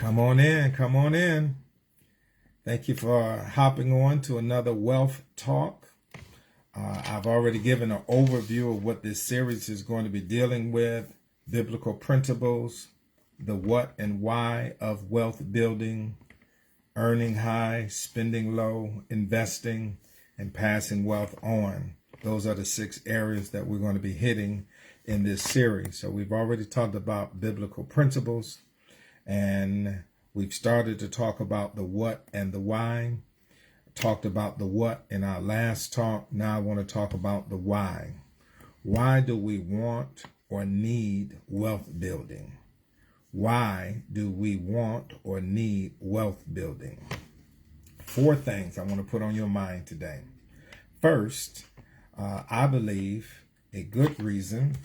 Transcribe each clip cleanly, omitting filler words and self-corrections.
Come on in, come on in. Thank you for hopping on to another Wealth Talk. I've already given an overview of what this series is going to be dealing with, biblical principles, the what and why of wealth building, earning high, spending low, investing, and passing wealth on. Those are the 6 areas that we're going to be hitting in this series. So we've already talked about biblical principles, and we've started to talk about the what and the why. Talked about the what in our last talk. Now I want to talk about the why. Why do we want or need wealth building? Why do we want or need wealth building? 4 things I want to put on your mind today. First, I believe a good reason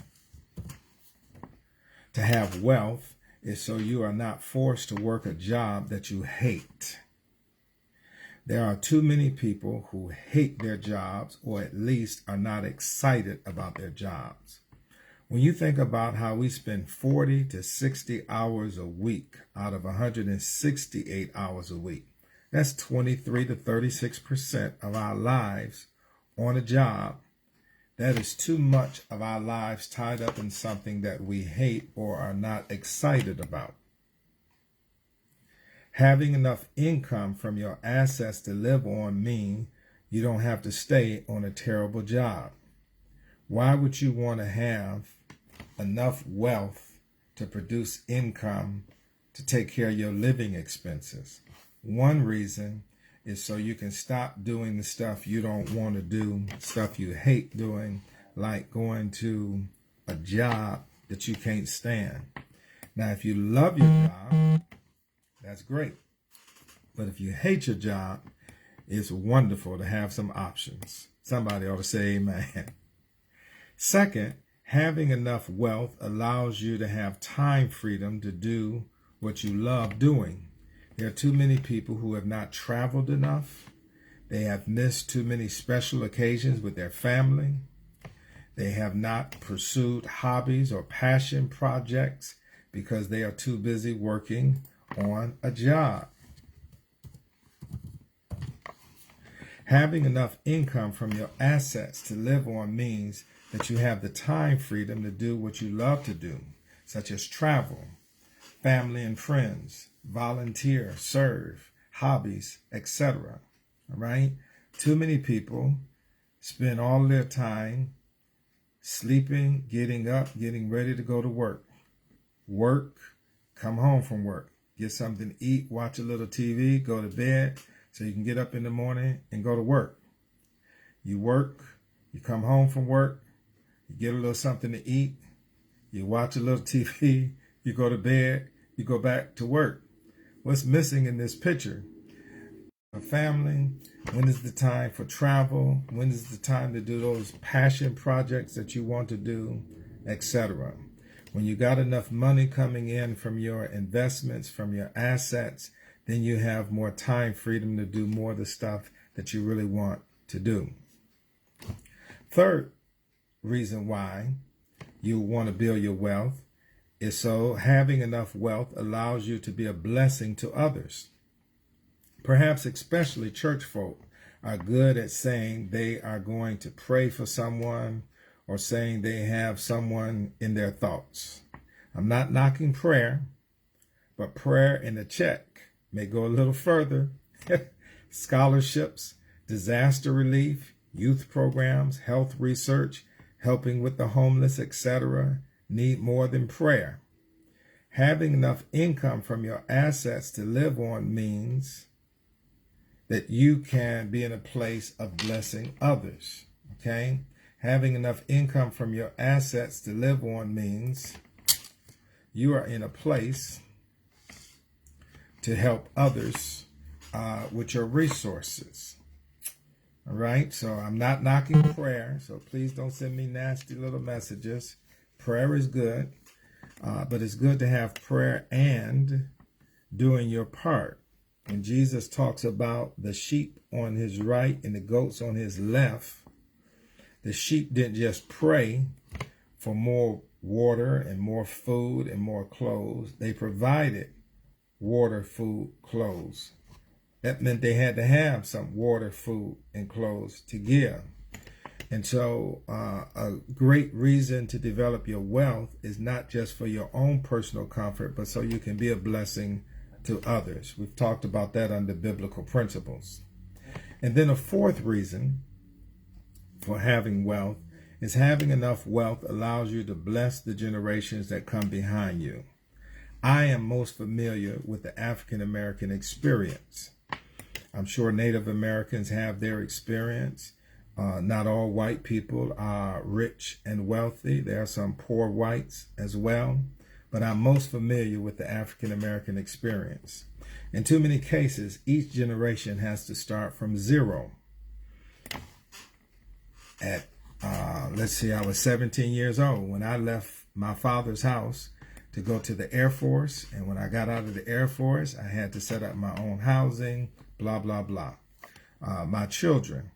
to have wealth is so you are not forced to work a job that you hate. There are too many people who hate their jobs, or at least are not excited about their jobs. When you think about how we spend 40 to 60 hours a week out of 168 hours a week, that's 23 to 36% of our lives on a job. That is too much of our lives tied up in something that we hate or are not excited about. Having enough income from your assets to live on means you don't have to stay on a terrible job. Why would you want to have enough wealth to produce income to take care of your living expenses? One reason is so you can stop doing the stuff you don't want to do, stuff you hate doing, like going to a job that you can't stand. Now, if you love your job, that's great. But if you hate your job, it's wonderful to have some options. Somebody ought to say amen. Second, having enough wealth allows you to have time freedom to do what you love doing. There are too many people who have not traveled enough. They have missed too many special occasions with their family. They have not pursued hobbies or passion projects because they are too busy working on a job. Having enough income from your assets to live on means that you have the time freedom to do what you love to do, such as travel, family and friends, volunteer, serve, hobbies, etc. All right? Too many people spend all their time sleeping, getting up, getting ready to go to work. Work, come home from work, get something to eat, watch a little TV, go to bed so you can get up in the morning and go to work. You work, you come home from work, you get a little something to eat, you watch a little TV, you go to bed, you go back to work. What's missing in this picture? A family. When is the time for travel? When is the time to do those passion projects that you want to do, etc.? When you got enough money coming in from your investments, from your assets, then you have more time freedom to do more of the stuff that you really want to do. Third reason why you want to build your wealth is so having enough wealth allows you to be a blessing to others. Perhaps especially church folk are good at saying they are going to pray for someone or saying they have someone in their thoughts. I'm not knocking prayer, but prayer and a check may go a little further. Scholarships, disaster relief, youth programs, health research, helping with the homeless, etc. need more than prayer. Having enough income from your assets to live on means that you can be in a place of blessing others. Okay? Having enough income from your assets to live on means you are in a place to help others with your resources. All right? So I'm not knocking prayer, so please don't send me nasty little messages. Prayer is good, but it's good to have prayer and doing your part. When Jesus talks about the sheep on his right and the goats on his left, the sheep didn't just pray for more water and more food and more clothes. They provided water, food, clothes. That meant they had to have some water, food, and clothes to give. And so a great reason to develop your wealth is not just for your own personal comfort, but so you can be a blessing to others. We've talked about that under biblical principles. And then a fourth reason for having wealth is having enough wealth allows you to bless the generations that come behind you. I am most familiar with the African American experience. I'm sure Native Americans have their experience. Not all white people are rich and wealthy. There are some poor whites as well. But I'm most familiar with the African American experience. In too many cases, each generation has to start from zero. Let's see, I was 17 years old when I left my father's house to go to the Air Force. And when I got out of the Air Force, I had to set up my own housing, blah, blah, blah. My children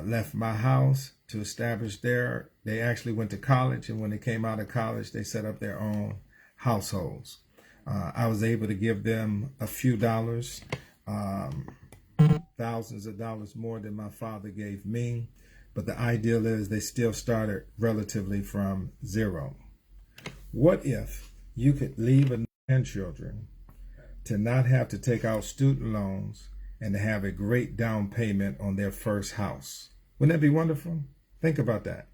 left my house to establish they actually went to college. And when they came out of college, they set up their own households. I was able to give them a few dollars, thousands of dollars more than my father gave me. But the ideal is they still started relatively from zero. What if you could leave grandchildren to not have to take out student loans and to have a great down payment on their first house? Wouldn't that be wonderful? Think about that.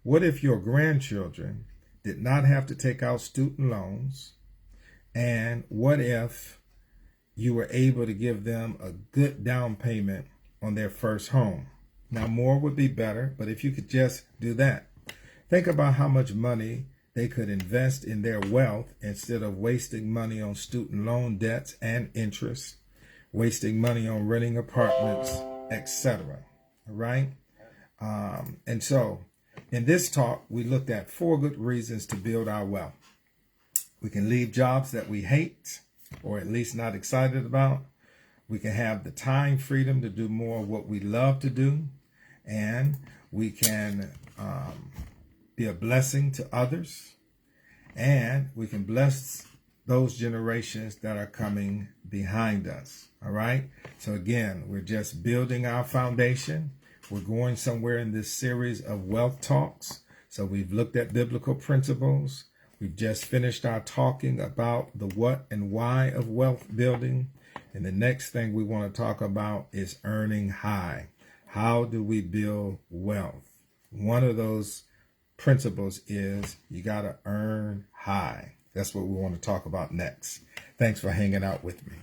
What if your grandchildren did not have to take out student loans? And what if you were able to give them a good down payment on their first home? Now, more would be better, but if you could just do that, think about how much money they could invest in their wealth instead of wasting money on student loan debts and interest, wasting money on renting apartments, etc. All right? And so, in this talk, we looked at 4 good reasons to build our wealth. We can leave jobs that we hate, or at least not excited about. We can have the time freedom to do more of what we love to do. And we can be a blessing to others. And we can bless those generations that are coming behind us. All right? So again, we're just building our foundation. We're going somewhere in this series of wealth talks. So we've looked at biblical principles. We've just finished our talking about the what and why of wealth building. And the next thing we want to talk about is earning high. How do we build wealth? One of those principles is you got to earn high. That's what we want to talk about next. Thanks for hanging out with me.